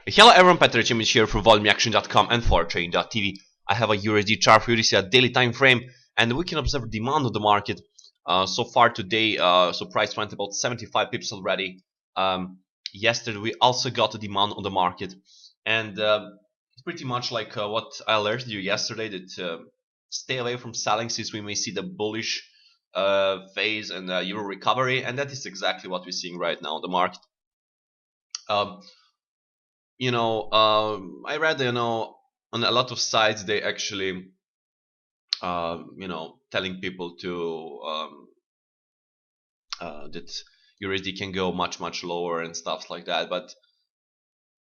Hello everyone, Patrick Image here from volumeaction.com and foreign.tv. I have a USD chart for you to see a daily time frame, and we can observe demand of the market. So far today, so price went about 75 pips already. Yesterday we also got a demand on the market, and it's pretty much like what I alerted you yesterday, that stay away from selling since we may see the bullish phase and euro recovery, and that is exactly what we're seeing right now in the market. Um, I read, on a lot of sites they actually, telling people to that USD can go much lower and stuff like that. But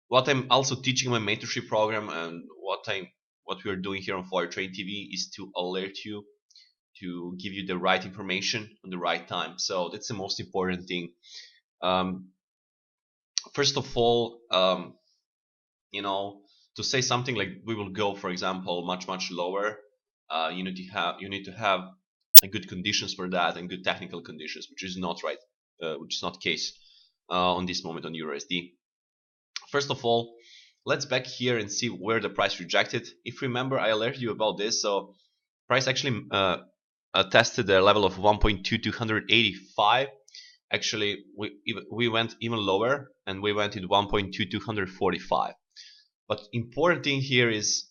what I'm also teaching in my mentorship program, and what we are doing here on Foreign Trade TV, is to alert you, to give you the right information on the right time. So that's the most important thing. First of all, to say something like we will go, for example, much lower, you need to have a good conditions for that and good technical conditions, which is not right, which is not case on this moment on USD. First of all, let's back here and see where the price rejected. If you remember, I alerted you about this. So price actually tested the level of 1.2285. Actually, we went even lower, and we went in 1.2245. But important thing here is,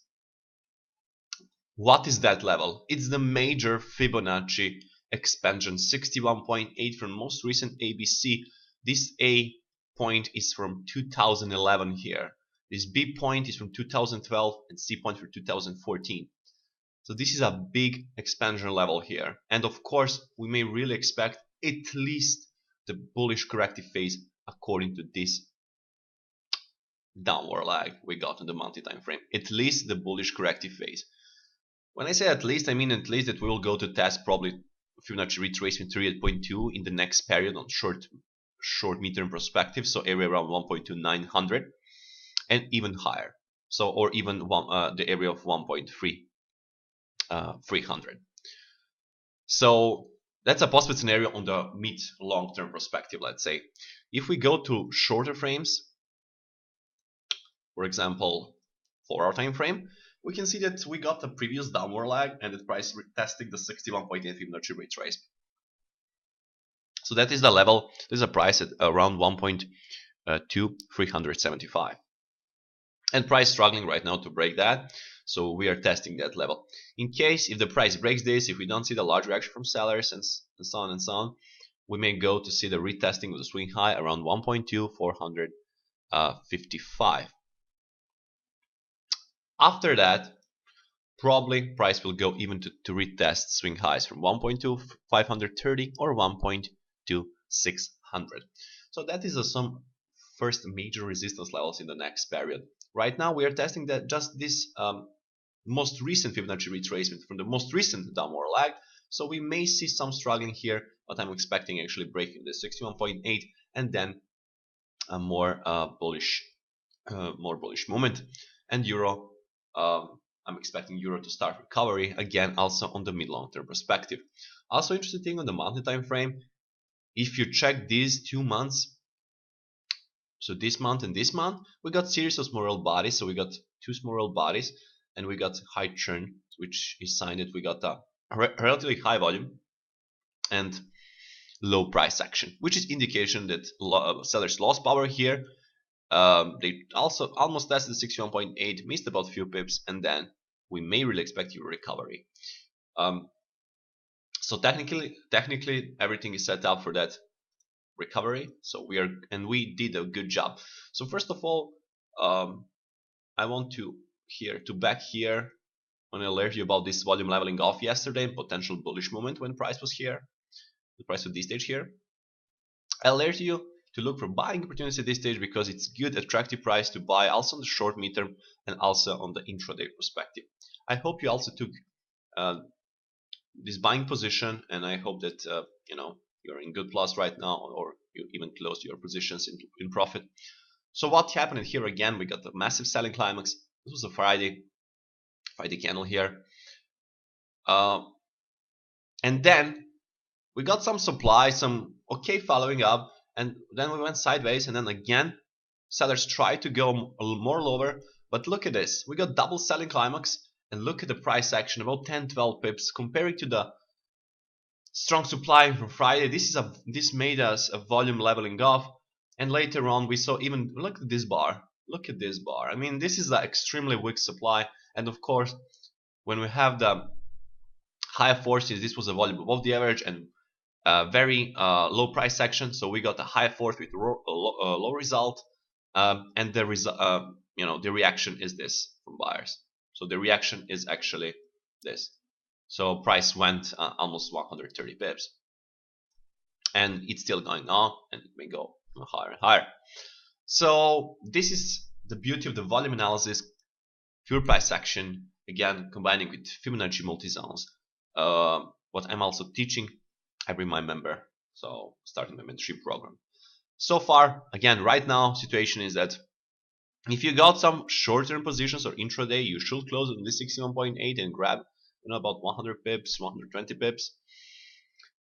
what is that level? It's the major Fibonacci expansion, 61.8 from most recent ABC. This A point is from 2011 here. This B point is from 2012 and C point from 2014. So this is a big expansion level here. And of course, we may really expect at least the bullish corrective phase according to this downward lag we got on the monthly time frame. At least the bullish corrective phase. When I say at least, I mean at least that we will go to test probably Fibonacci retracement 38.2 in the next period on short midterm perspective, so area around 1.2900 and even higher. So, or even the area of 1.300. So that's a possible scenario on the mid long term perspective, let's say. If we go to shorter frames, for example 4-hour time frame, we can see that we got a previous downward lag and the price retesting the 61.8 Fibonacci retracement. So that is the level. This is a price at around 1.2375, and price struggling right now to break that. So we are testing that level. In case if the price breaks this, if we don't see the large reaction from sellers and so on, we may go to see the retesting of the swing high around 1.2455. After that, probably price will go even to retest swing highs from 1.2530 or 1.2600. So that is some first major resistance levels in the next period. Right now we are testing that just this most recent Fibonacci retracement from the most recent downward lag. So we may see some struggling here, but I'm expecting actually breaking the 61.8 and then a more bullish moment. And euro, I'm expecting euro to start recovery again, also on the mid-long term perspective. Also interesting thing on the monthly time frame, if you check these 2 months, so this month and this month, we got series of small bodies. So we got 2 small bodies, and we got high churn, which is sign that we got a relatively high volume and low price action, which is indication that sellers lost power here. They also almost tested 61.8, missed about a few pips, and then we may really expect euro recovery. So technically everything is set up for that recovery. So we did a good job. So first of all, I want to back here and alert you about this volume leveling off yesterday and potential bullish moment when price was here, the price at this stage here. I alert you to look for buying opportunities at this stage because it's good attractive price to buy also on the short midterm and also on the intraday perspective. I hope you also took this buying position, and I hope that you're in good plus right now, or you even closed your positions in profit. So what happened here again? We got the massive selling climax. This was a Friday candle here, and then we got some supply, some okay following up, and then we went sideways, and then again sellers try to go a little more lower, but look at this. We got double selling climax, and look at the price action, about 10-12 pips comparing to the strong supply from Friday. This made us a volume leveling off, and later on we saw even look at this bar. Look at this bar. I mean, this is an extremely weak supply, and of course, when we have the higher forces, this was a volume above the average and very low price action. So we got a high force with low result, and the the reaction is this from buyers. So the reaction is actually this. So price went almost 130 pips, and it's still going on, and it may go higher and higher. So this is the beauty of the volume analysis, pure price action, again combining with Fibonacci multi-zones. What I'm also teaching every my member, so starting my mentorship program. So far, again, right now, situation is that if you got some short-term positions or intraday, you should close on this 61.8 and grab about 100 pips, 120 pips.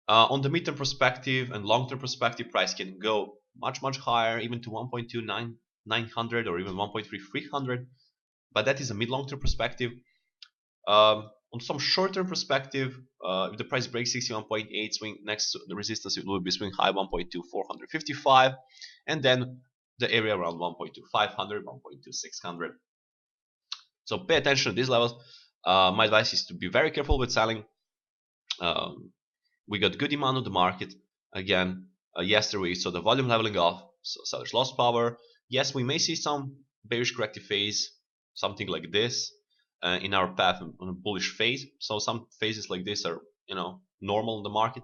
On the midterm perspective and long-term perspective, price can go much higher, even to 1.2900 or even 1.3300, but that is a mid-long-term perspective. On some short-term perspective, if the price breaks 61.8, swing next to the resistance, it will be swing high 1.2455, and then the area around 1.2500, 1.2600. So pay attention to these levels. My advice is to be very careful with selling. We got good demand on the market. Again, yesterday we saw the volume leveling off, so sellers lost power. Yes, we may see some bearish corrective phase, something like this. In our path on a bullish phase, so some phases like this are normal in the market,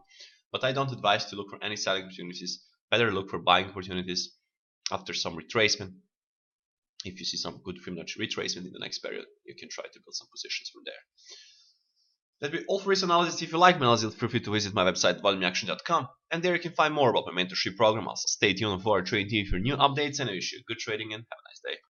but I don't advise to look for any selling opportunities. Better look for buying opportunities after some retracement. If you see some good Fibonacci retracement in the next period, you can try to build some positions from there. That will be all for this analysis. If you like my analysis, feel free to visit my website volumeaction.com, and there you can find more about my mentorship program. Also stay tuned for our trading team for new updates, and I wish you good trading and have a nice day.